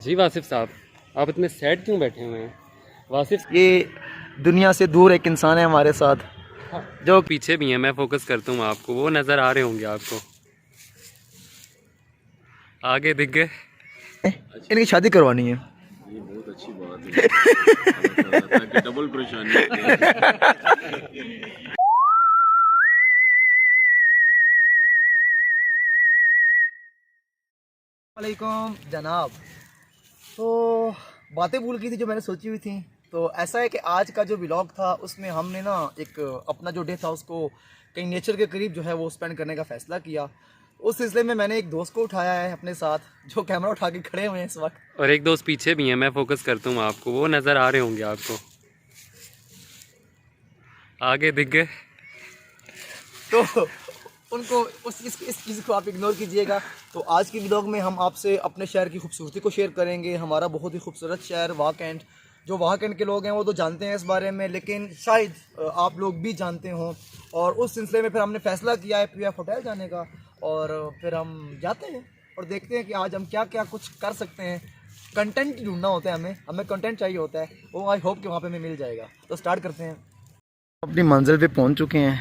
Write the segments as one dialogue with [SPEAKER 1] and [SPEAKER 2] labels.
[SPEAKER 1] जी वासिफ साहब, आप इतने सैड क्यों बैठे हुए हैं? वासिफ,
[SPEAKER 2] ये दुनिया से दूर एक इंसान है हमारे साथ जो
[SPEAKER 1] पीछे भी हैं, मैं फोकस करता हूँ आपको, वो नज़र आ रहे होंगे आपको, आगे दिख गए।
[SPEAKER 2] इनकी शादी करवानी है।
[SPEAKER 3] ये बहुत अच्छी बात है ताकि डबल परेशानी
[SPEAKER 2] वालेकुम जनाब। तो बातें भूल गई थी जो मैंने सोची हुई थी। तो ऐसा है कि आज का जो व्लॉग था उसमें हमने ना एक अपना जो डे था उसको कहीं नेचर के करीब जो है वो स्पेंड करने का फ़ैसला किया। उस सिलसिले में मैंने एक दोस्त को उठाया है अपने साथ जो कैमरा उठा के खड़े हुए हैं इस वक्त।
[SPEAKER 1] और एक दोस्त पीछे भी हैं, मैं फोकस करता हूँ आपको, वो नज़र आ रहे होंगे आपको, आगे दिख गए।
[SPEAKER 2] तो उनको इस चीज़ को आप इग्नोर कीजिएगा। तो आज की व्लॉग में हम आपसे अपने शहर की खूबसूरती को शेयर करेंगे। हमारा बहुत ही खूबसूरत शहर वाह कैंट, जो वाह कैंट के लोग हैं वो तो जानते हैं इस बारे में, लेकिन शायद आप लोग भी जानते हों। और उस सिलसिले में फिर हमने फ़ैसला किया है पीएफ होटल जाने का, और फिर हम जाते हैं और देखते हैं कि आज हम क्या क्या कुछ कर सकते हैं। कंटेंट ढूंढना होता है, हमें कंटेंट चाहिए होता है, वो आई होप कि वहाँ पे हमें मिल जाएगा। तो स्टार्ट करते हैं। अपनी मंजिल पे पहुँच चुके हैं।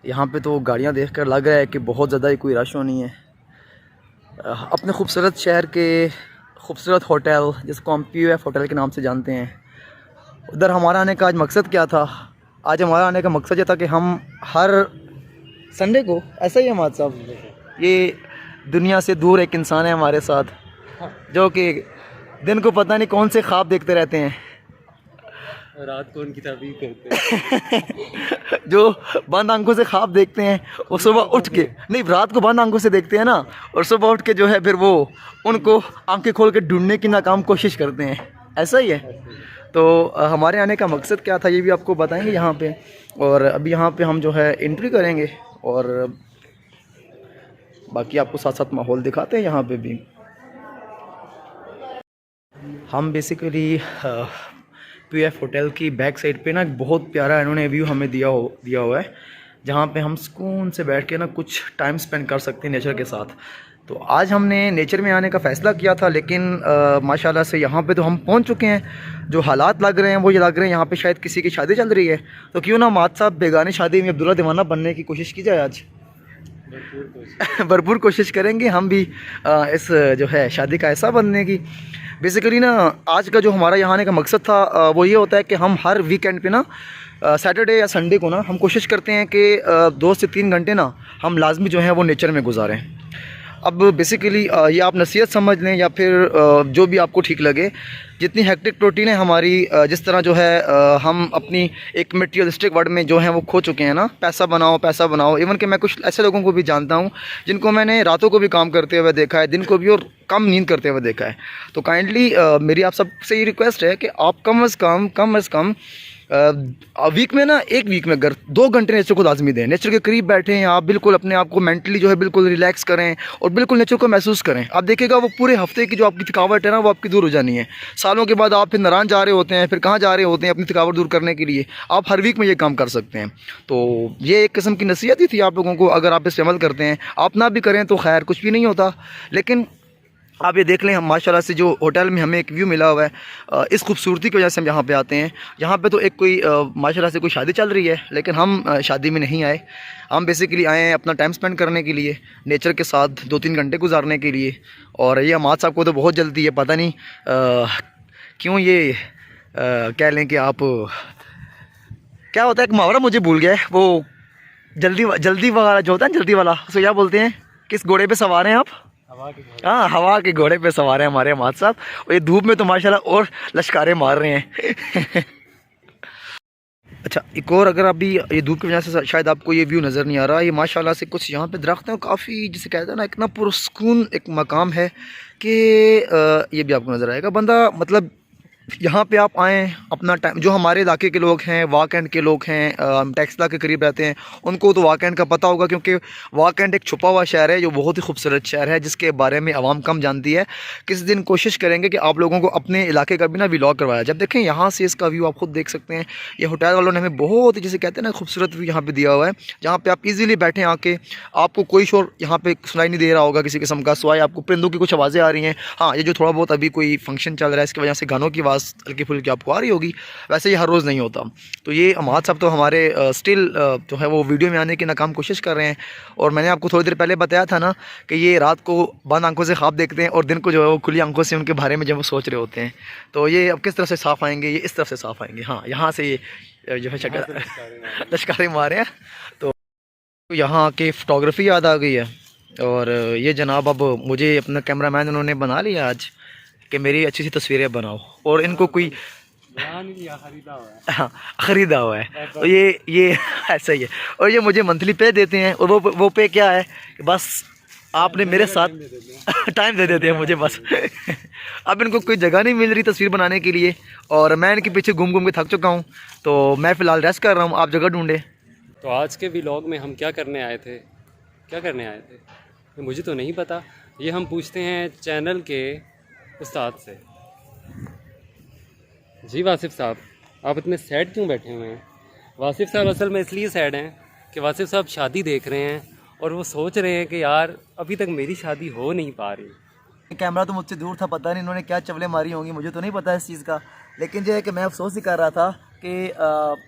[SPEAKER 2] यहाँ पे तो गाड़ियाँ देखकर लग रहा है कि बहुत ज़्यादा ही कोई रश नहीं है। अपने खूबसूरत शहर के खूबसूरत होटल जिसको हम पीयूएफ होटल के नाम से जानते हैं, उधर हमारा आने का आज मकसद क्या था? आज हमारा आने का मकसद ये था कि हम हर संडे को, ऐसा ही है हमारे साहब, ये दुनिया से दूर एक इंसान है हमारे साथ जो कि दिन को पता नहीं कौन से ख्वाब देखते रहते हैं,
[SPEAKER 1] रात को उनकी ताबीर करते हैं।
[SPEAKER 2] जो बंद आंखों से ख्वाब देखते हैं और सुबह उठ के, नहीं रात को बंद आंखों से देखते हैं ना, और सुबह उठ के जो है फिर वो उनको आंखें खोल के ढूंढने की नाकाम कोशिश करते हैं। ऐसा ही है। तो हमारे आने का मकसद क्या था ये भी आपको बताएंगे यहाँ पे। और अभी यहाँ पे हम जो है एंट्री करेंगे और बाकी आपको साथ साथ माहौल दिखाते हैं। यहाँ पे भी हम बेसिकली पीएफ होटल की बैक साइड पे ना एक बहुत प्यारा इन्होंने व्यू हमें दिया हुआ है, जहाँ पे हम सुकून से बैठ के ना कुछ टाइम स्पेंड कर सकते हैं नेचर के साथ। तो आज हमने नेचर में आने का फ़ैसला किया था, लेकिन माशाल्लाह से यहाँ पे तो हम पहुँच चुके हैं। जो हालात लग रहे हैं वो ये लग रहे हैं यहाँ पे शायद किसी की शादी चल रही है। तो क्यों ना मात साहब बेगानी शादी में अब्दुल्ला दीवाना बनने की कोशिश की जाए आज। भरपूर कोशिश करेंगे हम भी इस जो है शादी का हिस्सा बनने की। बेसिकली ना आज का जो हमारा यहाँ आने का मकसद था वो ये होता है कि हम हर वीकेंड पे ना सैटरडे या संडे को ना हम कोशिश करते हैं कि 2 से 3 घंटे ना हम लाजमी जो है वो नेचर में गुजारें। अब बेसिकली ये आप नसीहत समझ लें या फिर जो भी आपको ठीक लगे। जितनी हेक्टिक प्रोटीन है हमारी, जिस तरह जो है हम अपनी एक मटीरियलिस्टिक वर्ड में जो है वो खो चुके हैं ना, पैसा बनाओ पैसा बनाओ। इवन कि मैं कुछ ऐसे लोगों को भी जानता हूँ जिनको मैंने रातों को भी काम करते हुए देखा है, दिन को भी, और कम नींद करते हुए देखा है। तो काइंडली मेरी आप सबसे ये रिक्वेस्ट है कि आप कम अज़ कम वीक में ना, एक वीक में अगर 2 घंटे नेचर को लाजमी दें। नेचर के करीब बैठें आप, बिल्कुल अपने आप को मेंटली जो है बिल्कुल रिलैक्स करें और बिल्कुल नेचर को महसूस करें। आप देखिएगा वो पूरे हफ्ते की जो आपकी थकावट है ना वो आपकी दूर हो जानी है। सालों के बाद आप फिर नारायण जा रहे होते हैं, फिर कहाँ जा रहे होते हैं अपनी थकावट दूर करने के लिए, आप हर वीक में ये काम कर सकते हैं। तो ये एक किस्म की नसीहत ही थी आप लोगों को। अगर आप इस पर अमल करते हैं, आप ना भी करें तो खैर कुछ भी नहीं होता। लेकिन आप ये देख लें, हम माशाल्लाह से जो होटल में हमें एक व्यू मिला हुआ है, इस खूबसूरती की वजह से हम यहाँ पे आते हैं। यहाँ पे तो एक कोई माशाल्लाह से कोई शादी चल रही है, लेकिन हम शादी में नहीं आए। हम बेसिकली आए हैं अपना टाइम स्पेंड करने के लिए, नेचर के साथ 2-3 घंटे गुजारने के लिए। और ये अमाद साहब को तो बहुत जल्दी है, पता नहीं क्यों ये कह लें कि आप, क्या होता है एक मुहावरा मुझे भूल गया है, वो जल्दी वाला जो होता है, जल्दी वाला, उसको क्या बोलते हैं? किस घोड़े पे सवार हैं आप? हाँ, हवा के घोड़े पे सवार हैं हमारे अमाद साहब। और ये धूप में तो माशाल्लाह और लश्कारे मार रहे हैं। अच्छा, एक और, अगर अभी ये धूप की वजह से शायद आपको ये व्यू नज़र नहीं आ रहा, ये माशाल्लाह से कुछ यहाँ पे दरख्त हैं, काफ़ी जिसे कहते हैं ना इतना पुरस्कून एक मकाम है कि ये भी आपको नज़र आएगा। बंदा मतलब यहाँ पे आप आएँ, अपना टाइम, जो हमारे इलाके के लोग हैं, वाक एंड के लोग हैं, टेक्सला के करीब रहते हैं, उनको तो वाक एंड का पता होगा, क्योंकि वाक एंड एक छुपा हुआ शहर है जो बहुत ही खूबसूरत शहर है, जिसके बारे में आवाम कम जानती है। किसी दिन कोशिश करेंगे कि आप लोगों को अपने इलाके का भी ना व्लॉग करवाया। जब देखें यहाँ से इसका व्यू आप खुद देख सकते हैं। ये होटल वालों ने हमें बहुत ही, जैसे कहते हैं ना, खूबसूरत व्यू यहाँ पर दिया हुआ है, जहाँ पर आप ईज़िली बैठें आके, आपको कोई शोर यहाँ पर सुनाई नहीं दे रहा होगा किसी किस्म का, सिवाय आपको परिंदों की कुछ आवाज़ें आ रही हैं। हाँ, ये जो थोड़ा बहुत अभी कोई फंक्शन चल रहा है, इसकी वजह से गानों की आवाज़ हल्की फुल्की आपको आ रही होगी, वैसे ये हर रोज़ नहीं होता। तो ये अमाद साहब तो हमारे स्टिल जो है वो वीडियो में आने की नाकाम कोशिश कर रहे हैं। और मैंने आपको थोड़ी देर पहले बताया था ना कि ये रात को बंद आंखों से ख्वाब देखते हैं और दिन को जो है वो खुली आंखों से उनके बारे में जब वो सोच रहे होते हैं। तो ये अब किस तरफ से साफ़ आएंगे, ये इस तरफ से साफ़ आएंगे। हाँ, यहाँ से ये जो है शक्ल लश्कारे मारे हैं। तो यहाँ के फ़ोटोग्राफ़ी याद आ गई है। और ये जनाब, अब मुझे अपना कैमरामैन उन्होंने बना लिया आज कि मेरी अच्छी सी तस्वीरें बनाओ, और इनको कोई हाँ ख़रीदा हुआ है। तो ये ऐसा ही है। और ये मुझे मंथली पे देते हैं, और वो पे क्या है कि बस आपने मेरे साथ टाइम दे देते हैं मुझे बस। अब इनको कोई जगह नहीं मिल रही तस्वीर बनाने के लिए, और मैं इनके पीछे घूम घूम के थक चुका हूँ। तो मैं फ़िलहाल रेस्ट कर रहा हूँ, आप जगह ढूंढें।
[SPEAKER 1] तो आज के व्लॉग में हम क्या करने आए थे, मुझे तो नहीं पता। ये हम पूछते हैं चैनल के उस्ताद से। जी वासिफ़ साहब, आप इतने सैड क्यों बैठे हुए हैं? वासिफ़ साहब असल में इसलिए सैड हैं कि वासिफ़ साहब शादी देख रहे हैं और वो सोच रहे हैं कि यार अभी तक मेरी शादी हो नहीं पा रही।
[SPEAKER 2] कैमरा तो मुझसे दूर था, पता नहीं इन्होंने क्या चवलें मारी होंगी, मुझे तो नहीं पता इस चीज़ का। लेकिन जो है कि मैं अफसोस ही कर रहा था कि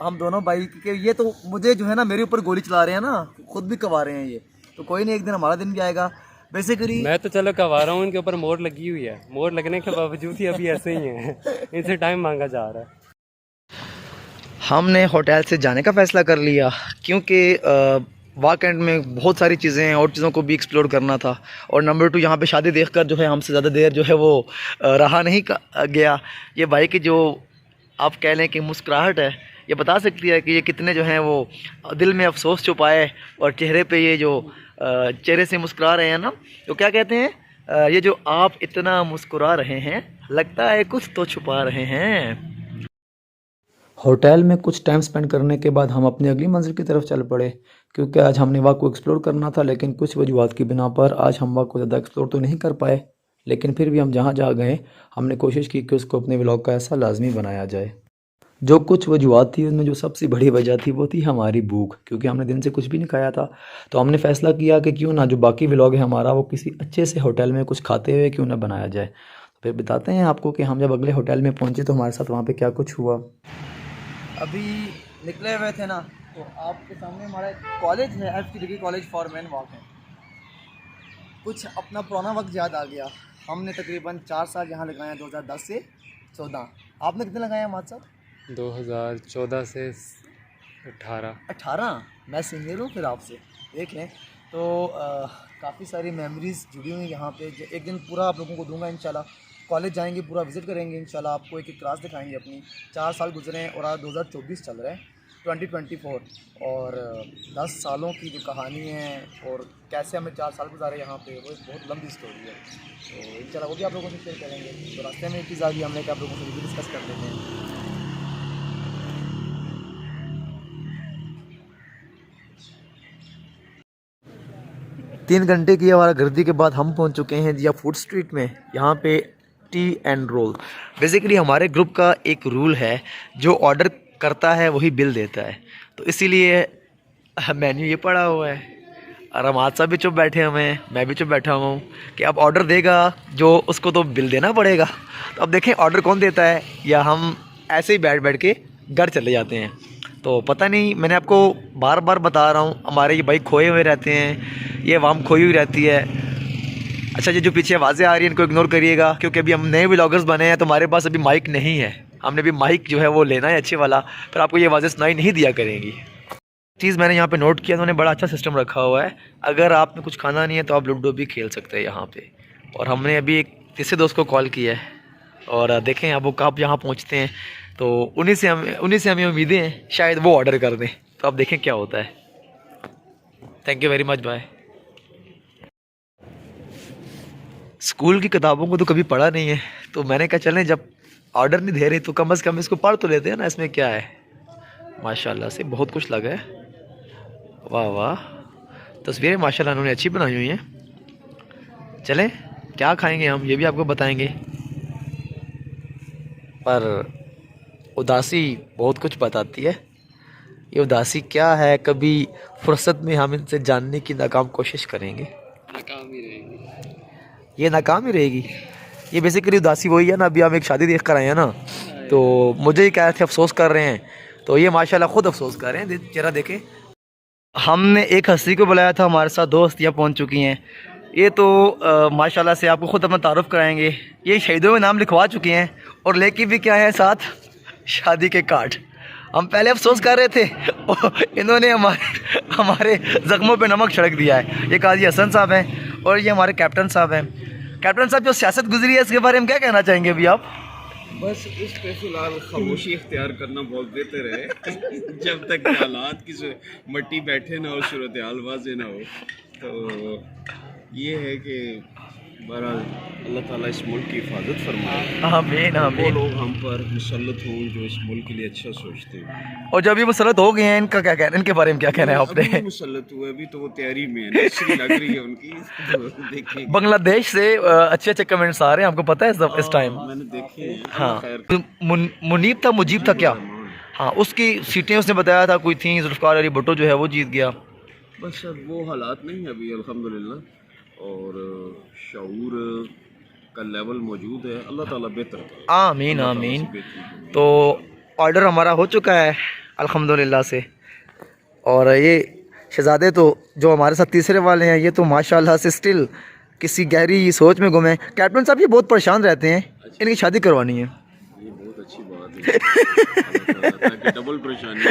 [SPEAKER 2] हम दोनों भाई के ये तो मुझे जो है ना मेरे ऊपर गोली चला रहे हैं ना, खुद भी कवा रहे हैं ये। तो कोई नहीं, एक दिन हमारा दिन भी आएगा। बेसिकली
[SPEAKER 1] मैं तो चलो कवा रहा हूँ, इनके ऊपर मोर लगी हुई है, मोर लगने के बावजूद ही अभी ऐसे ही हैं। इनसे टाइम मांगा जा रहा है।
[SPEAKER 2] हमने होटल से जाने का फ़ैसला कर लिया, क्योंकि वाक एंड में बहुत सारी चीज़ें हैं और चीज़ों को भी एक्सप्लोर करना था। और नंबर 2, यहाँ पे शादी देखकर जो है हमसे ज़्यादा देर जो है वो रहा नहीं गया। ये भाई की जो आप कह लें कि मुस्कुराहट है, ये बता सकती है कि ये कितने जो हैं वो दिल में अफसोस छुपाए और चेहरे पे ये जो चेहरे से मुस्कुरा रहे हैं ना। तो क्या कहते हैं, ये जो आप इतना मुस्कुरा रहे हैं, लगता है कुछ तो छुपा रहे हैं। होटल में कुछ टाइम स्पेंड करने के बाद हम अपनी अगली मंजिल की तरफ चल पड़े, क्योंकि आज हमने वाक को एक्सप्लोर करना था। लेकिन कुछ वजूहत की बिना पर आज हम वाक को ज़्यादा एक्सप्लोर तो नहीं कर पाए, लेकिन फिर भी हम जहाँ जहाँ गए हमने कोशिश की कि उसको अपने व्लॉग का ऐसा लाजमी बनाया जाए। जो कुछ वजूहत थी उनमें जो सबसे बड़ी वजह थी वो थी हमारी भूख, क्योंकि हमने दिन से कुछ भी नहीं खाया था। तो हमने फ़ैसला किया कि क्यों ना जो बाकी व्लॉग है हमारा वो किसी अच्छे से होटल में कुछ खाते हुए क्यों ना बनाया जाए। तो फिर बताते हैं आपको कि हम जब अगले होटल में पहुँचे तो हमारे साथ वहाँ पर क्या कुछ हुआ। अभी निकले हुए थे ना, तो आपके सामने हमारा कॉलेज है, FT degree college for man वाक है। कुछ अपना पुराना वक्त याद आ गया। हमने तकरीबन 4 साल यहाँ लगाए हैं, 2010 से 14। आपने कितने लगाए हैं माद साहब?
[SPEAKER 1] 2014 से 18।
[SPEAKER 2] मैं सीनियर हूँ फिर आपसे, देख लें। तो काफ़ी सारी मेमोरीज़ जुड़ी हुई यहाँ पे। एक दिन पूरा आप लोगों को दूंगा इंशाल्लाह। कॉलेज जाएंगे, पूरा विज़िट करेंगे इंशाल्लाह, आपको एक एक क्लास दिखाएंगे अपनी। 4 साल गुजरे हैं और आज 2024 चल रहा है, 2024। और 10 सालों की जो कहानी है और कैसे हमें 4 साल गुजारे यहाँ पे, वो एक बहुत लंबी स्टोरी है। तो इंशाल्लाह वो भी आप लोगों से शेयर करेंगे। तो रास्ते में एक चीज़ आ गई, हमने कि आप लोगों से भी डिस्कस कर लेते हैं। तीन घंटे की आवारागर्दी के बाद हम पहुंच चुके हैं जिया फूड स्ट्रीट में। यहाँ पे टी एंड रोल। बेसिकली हमारे ग्रुप का एक रूल है, जो ऑर्डर करता है वही बिल देता है। तो इसीलिए मेन्यू ये पड़ा हुआ है और हम साहब भी चुप बैठे हमें, मैं भी चुप बैठा हूँ कि अब ऑर्डर देगा जो उसको तो बिल देना पड़ेगा। तो अब देखें ऑर्डर कौन देता है, या हम ऐसे ही बैठ बैठ के घर चले जाते हैं। तो पता नहीं, मैंने आपको बार बार बता रहा हूँ, हमारे ये भाई खोए हुए रहते हैं, ये आवाम खोई हुई रहती है। अच्छा, ये जो पीछे आवाज़ें आ रही हैं इनको इग्नोर करिएगा, क्योंकि अभी हम नए व्लॉगर्स बने हैं तो हमारे पास अभी माइक नहीं है। हमने भी माइक जो है वो लेना है अच्छे वाला, फिर आपको ये आवाज़ें सुनाई नहीं दिया करेंगी। चीज़ मैंने यहाँ पे नोट किया, उन्होंने बड़ा अच्छा सिस्टम रखा हुआ है। अगर आपने कुछ खाना नहीं है तो आप लूडो भी खेल सकते हैं यहाँ पे। और हमने अभी एक तीसरे दोस्त को कॉल किया है और देखें अब वो कब यहाँ पहुँचते हैं। तो उन्हीं से हमें उम्मीदें हैं, शायद वो ऑर्डर कर दें। तो आप देखें क्या होता है। Thank you very much, bye. School की किताबों को तो कभी पढ़ा नहीं है, तो मैंने कहा चलें जब ऑर्डर नहीं दे रही तो कम से कम इसको पढ़ तो लेते हैं ना, इसमें क्या है। माशाल्लाह से बहुत कुछ लगा है, वाह वाह। तस्वीरें माशाल्लाह उन्होंने अच्छी बनाई हुई हैं। चलें क्या खाएंगे हम ये भी आपको बताएंगे, पर उदासी बहुत कुछ बताती है। ये उदासी क्या है, कभी फुर्सत में हम इनसे जानने की नाकाम कोशिश करेंगे।
[SPEAKER 1] नाकाम ही रहेंगे।
[SPEAKER 2] ये नाकाम ही रहेगी। ये बेसिकली उदासी वही है ना, अभी हम एक शादी देख कर आए हैं ना, तो मुझे ही कह रहे थे अफसोस कर रहे हैं, तो ये माशाल्लाह खुद अफसोस कर रहे हैं। चेहरा देखें। हमने एक हस्ती को बुलाया था, हमारे साथ दो हस्तियाँ पहुँच चुकी हैं। ये तो माशाल्लाह से आपको ख़ुद अपना तारुफ कराएंगे। ये शहीदों में नाम लिखवा चुके हैं और लेके भी क्या है साथ, शादी के कार्ड। हम पहले अफसोस कर रहे थे और इन्होंने हमारे ज़ख्मों पे नमक छिड़क दिया है। ये काजी हसन साहब हैं और ये हमारे कैप्टन साहब हैं। कैप्टन साहब, जो सियासत गुजरी है इसके बारे में क्या कहना चाहेंगे अभी आप?
[SPEAKER 3] बस इस पे फिलहाल खामोशी इख्तियार करना बहुत बेहतर है जब तक हालात की मट्टी बैठे ना हो, सूरत हाल वाज़े ना हो। तो ये है कि बहरहाल अल्लाह ताला इस मुल्क की हिफाजत फरमाए।
[SPEAKER 2] आमीन
[SPEAKER 3] वो
[SPEAKER 2] आमीन।
[SPEAKER 3] लोग हम पर मुसल्लत हों जो इस मुल्क के लिए अच्छा सोचते हैं।
[SPEAKER 2] और जब ये मुसल्लत हो गए हैं, इनका क्या कहना, इनके बारे में क्या कहना है
[SPEAKER 3] अभी
[SPEAKER 2] आपने?
[SPEAKER 3] मुसल्लत हुए, अभी तो वो तैयारी में है, नर्सरी लग रही है उनकी। तो देखेंगे।
[SPEAKER 2] बांग्लादेश से अच्छे अच्छे कमेंट्स आ रहे हैं, आपको पता है इस टाइम?
[SPEAKER 3] मैंने देखे हैं।
[SPEAKER 2] हाँ,
[SPEAKER 3] खैर,
[SPEAKER 2] मुनीब था, मुजीब था क्या? हाँ, उसकी सीटें उसने बताया था कोई थी, जुल्फ़िकार अली भुट्टो जो है वो जीत गया।
[SPEAKER 3] बस अब वो हालात नहीं है अभी अल्हम्दुलिल्लाह, और शऊर का लेवल मौजूद है। अल्लाह ताला बेहतर करे।
[SPEAKER 2] आमीन
[SPEAKER 3] अल्लाह ताला
[SPEAKER 2] आमीन।
[SPEAKER 3] से बेहतरी करे।
[SPEAKER 2] तो ऑर्डर हमारा हो चुका है अल्हम्दुलिल्लाह से। और ये शहज़ादे तो जो हमारे साथ तीसरे वाले हैं, ये तो माशाल्लाह से स्टिल किसी गहरी सोच में गुम हैं। कैप्टन साहब ये बहुत परेशान रहते हैं, इनकी शादी करवानी है।
[SPEAKER 3] ये बहुत अच्छी बात है। अल्लाह ताला ताकि डबल परेशानी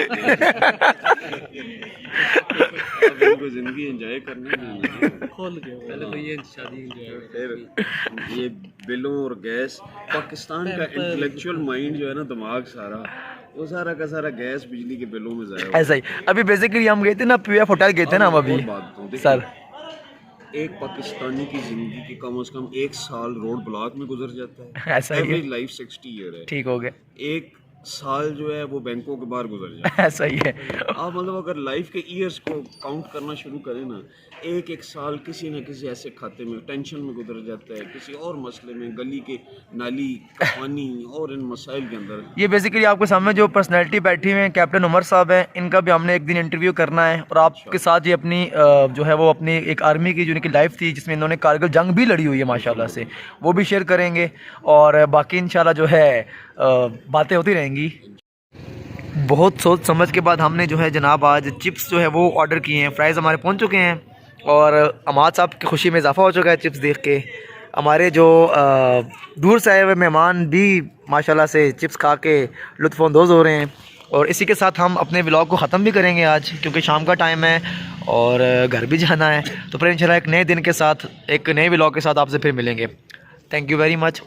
[SPEAKER 3] अब इनको जिंदगी एंजॉय करनी है।
[SPEAKER 1] खोल के पहले तो ये शादी enjoy
[SPEAKER 3] फिर ये बिलों और गैस, पाकिस्तान का इंटेलेक्चुअल माइंड जो है ना, दिमाग सारा, वो सारा का सारा गैस बिजली के बिलों में ज़ाया
[SPEAKER 2] ऐसा ही अभी बेसिकली हम गए थे ना, पीएफ होटल गए थे ना हम अभी सर।
[SPEAKER 3] एक पाकिस्तानी की ज़िंदगी की कम से कम 1 साल रोड ब्लॉक में गुजर जाता है।
[SPEAKER 2] ऐसा ही है।
[SPEAKER 3] एवरेज लाइफ 60 ईयर है।
[SPEAKER 2] ठीक हो गया।
[SPEAKER 3] 1 साल जो है वो बैंकों के बाहर गुजर जाता
[SPEAKER 2] ऐसा ही है।
[SPEAKER 3] है। आप मतलब अगर लाइफ के ईयर्स को काउंट करना शुरू करें ना, एक साल किसी न किसी ऐसे खाते में टेंशन में गुजर जाता है, किसी और मसले में, गली के नाली का पानी और इन मसाइल के अंदर।
[SPEAKER 2] ये बेसिकली आपके सामने जो पर्सनैलिटी बैठी हुई हैं, कैप्टन उमर साहब हैं, इनका भी हमने एक दिन इंटरव्यू करना है और आपके साथ ये अपनी जो है वो अपनी एक आर्मी की जो इनकी लाइफ थी जिसमें इन्होंने कारगिल जंग भी लड़ी हुई है माशाल्लाह से, वो भी शेयर करेंगे। और बाकी इंशाल्लाह जो है बातें होती रहेंगी। बहुत सोच समझ के बाद हमने जो है जनाब आज चिप्स जो है वो ऑर्डर किए हैं। फ्राइज़ हमारे पहुंच चुके हैं और अमाद साहब की खुशी में इजाफ़ा हो चुका है चिप्स देख के। हमारे जो दूर से आए हुए मेहमान भी माशाल्लाह से चिप्स खा के लुत्फ़अंदोज़ हो रहे हैं। और इसी के साथ हम अपने व्लॉग को ख़त्म भी करेंगे आज, क्योंकि शाम का टाइम है और घर भी जाना है। तो फिर इंशाल्लाह एक नए दिन के साथ, एक नए व्लॉग के साथ आपसे फिर मिलेंगे। Thank you very much.